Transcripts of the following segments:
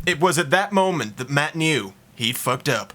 It was at that moment that Matt knew he'd fucked up.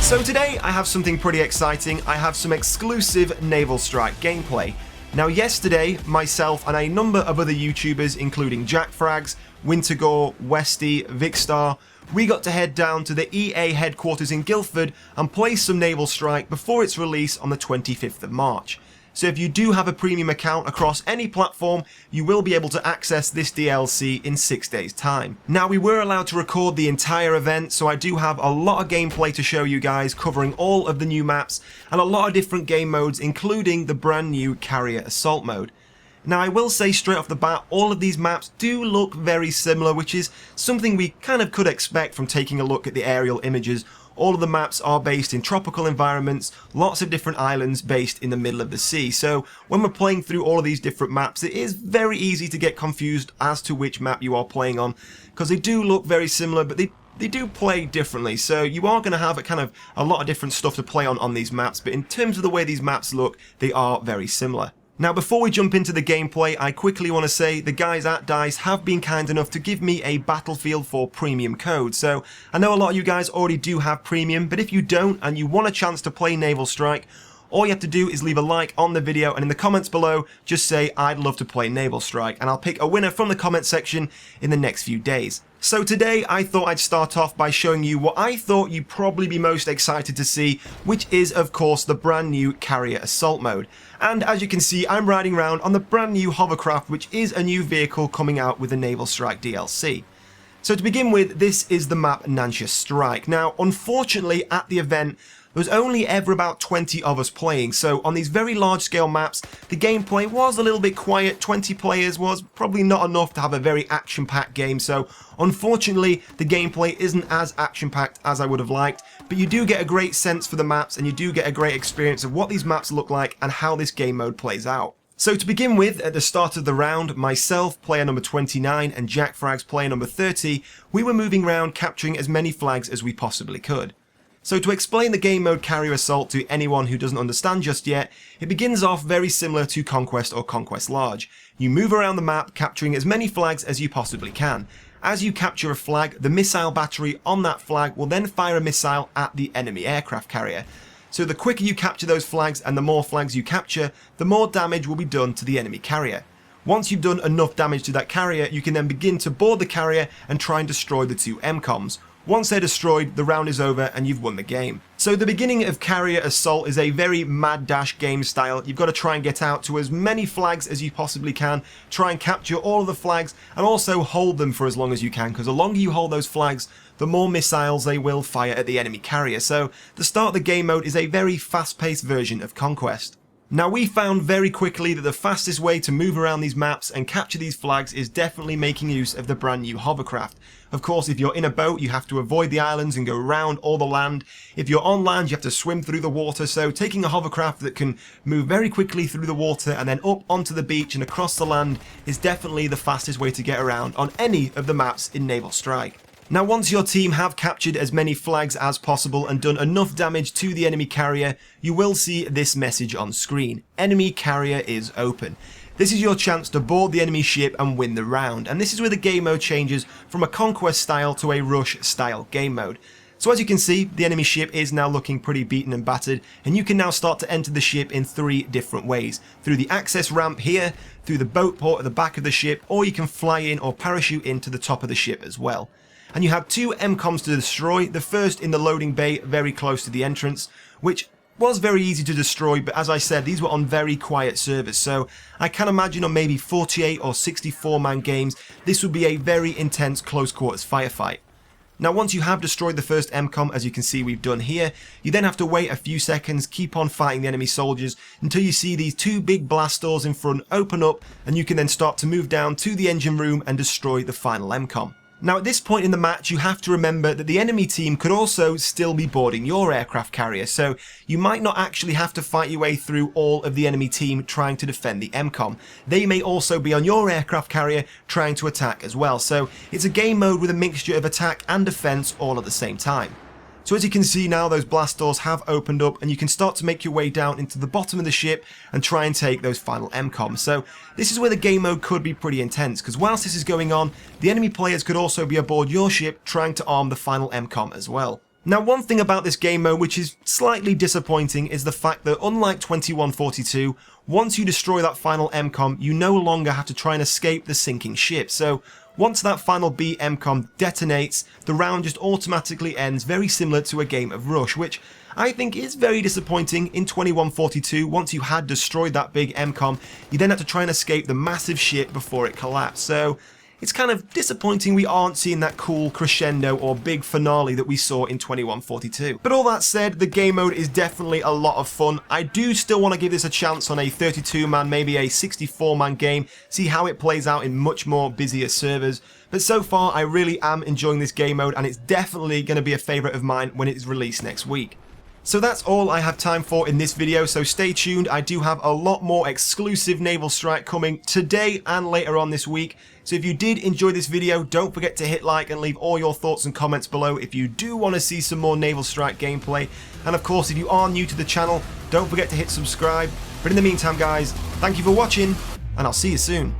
So today I have something pretty exciting. I have some exclusive Naval Strike gameplay. Now yesterday, myself and a number of other YouTubers, including JackFrags, Wintergore, Westy, Vicstar, we got to head down to the EA headquarters in Guildford and play some Naval Strike before its release on the 25th of March. So if you do have a premium account across any platform, you will be able to access this DLC in 6 days' time. Now we were allowed to record the entire event, so I do have a lot of gameplay to show you guys, covering all of the new maps and a lot of different game modes, including the brand new Carrier Assault mode. Now I will say straight off the bat, all of these maps do look very similar, which is something we kind of could expect from taking a look at the aerial images. All of the maps are based in tropical environments, lots of different islands based in the middle of the sea. So when we're playing through all of these different maps, it is very easy to get confused as to which map you are playing on, because they do look very similar, but they do play differently. So you are going to have a lot of different stuff to play on these maps, but in terms of the way these maps look, they are very similar. Now before we jump into the gameplay, I quickly want to say the guys at DICE have been kind enough to give me a Battlefield 4 premium code. So I know a lot of you guys already do have premium, but if you don't and you want a chance to play Naval Strike, all you have to do is leave a like on the video and in the comments below just say I'd love to play Naval Strike, and I'll pick a winner from the comment section in the next few days. So today I thought I'd start off by showing you what I thought you'd probably be most excited to see, which is of course the brand new Carrier Assault mode. And as you can see, I'm riding around on the brand new hovercraft, which is a new vehicle coming out with the Naval Strike DLC. So to begin with, this is the map Naval Strike. Now unfortunately at the event, there was only ever about 20 of us playing, so on these very large scale maps, the gameplay was a little bit quiet. 20 players was probably not enough to have a very action-packed game, so unfortunately the gameplay isn't as action-packed as I would have liked, but you do get a great sense for the maps and you do get a great experience of what these maps look like and how this game mode plays out. So to begin with, at the start of the round, myself, player number 29, and JackFrags, player number 30, we were moving around capturing as many flags as we possibly could. So to explain the game mode Carrier Assault to anyone who doesn't understand just yet, it begins off very similar to Conquest or Conquest Large. You move around the map capturing as many flags as you possibly can. As you capture a flag, the missile battery on that flag will then fire a missile at the enemy aircraft carrier. So the quicker you capture those flags and the more flags you capture, the more damage will be done to the enemy carrier. Once you've done enough damage to that carrier, you can then begin to board the carrier and try and destroy the two MCOMs. Once they're destroyed, the round is over and you've won the game. So the beginning of Carrier Assault is a very mad dash game style. You've got to try and get out to as many flags as you possibly can, try and capture all of the flags and also hold them for as long as you can, because the longer you hold those flags, the more missiles they will fire at the enemy carrier. So the start of the game mode is a very fast-paced version of Conquest. Now we found very quickly that the fastest way to move around these maps and capture these flags is definitely making use of the brand new hovercraft. Of course, if you're in a boat, you have to avoid the islands and go around all the land. If you're on land, you have to swim through the water, so taking a hovercraft that can move very quickly through the water and then up onto the beach and across the land is definitely the fastest way to get around on any of the maps in Naval Strike. Now once your team have captured as many flags as possible and done enough damage to the enemy carrier, you will see this message on screen. Enemy carrier is open. This is your chance to board the enemy ship and win the round, and this is where the game mode changes from a conquest style to a rush style game mode. So as you can see, the enemy ship is now looking pretty beaten and battered, and you can now start to enter the ship in 3 different ways. Through the access ramp here, through the boat port at the back of the ship, or you can fly in or parachute into the top of the ship as well. And you have 2 MCOMs to destroy, the first in the loading bay very close to the entrance, which was very easy to destroy, but as I said, these were on very quiet servers, so I can imagine on maybe 48 or 64 man games, this would be a very intense close quarters firefight. Now once you have destroyed the first MCOM, as you can see we've done here, you then have to wait a few seconds, keep on fighting the enemy soldiers until you see these 2 big blast doors in front open up, and you can then start to move down to the engine room and destroy the final MCOM. Now at this point in the match, you have to remember that the enemy team could also still be boarding your aircraft carrier, so you might not actually have to fight your way through all of the enemy team trying to defend the MCOM. They may also be on your aircraft carrier trying to attack as well, so it's a game mode with a mixture of attack and defense all at the same time. So as you can see now, those blast doors have opened up and you can start to make your way down into the bottom of the ship and try and take those final MCOMs. So this is where the game mode could be pretty intense, because whilst this is going on, the enemy players could also be aboard your ship trying to arm the final MCOM as well. Now, one thing about this game mode which is slightly disappointing is the fact that unlike 2142, once you destroy that final MCOM, you no longer have to try and escape the sinking ship. So once that final B MCOM detonates, the round just automatically ends, very similar to a game of Rush, which I think is very disappointing. In 2142, once you had destroyed that big MCOM, you then had to try and escape the massive ship before it collapsed. So it's kind of disappointing we aren't seeing that cool crescendo or big finale that we saw in 2142. But all that said, the game mode is definitely a lot of fun. I do still want to give this a chance on a 32-man, maybe a 64-man game, see how it plays out in much more busier servers. But so far, I really am enjoying this game mode, and it's definitely going to be a favourite of mine when it's released next week. So that's all I have time for in this video, so stay tuned. I do have a lot more exclusive Naval Strike coming today and later on this week. So if you did enjoy this video, don't forget to hit like and leave all your thoughts and comments below if you do want to see some more Naval Strike gameplay. And of course, if you are new to the channel, don't forget to hit subscribe. But in the meantime, guys, thank you for watching, and I'll see you soon.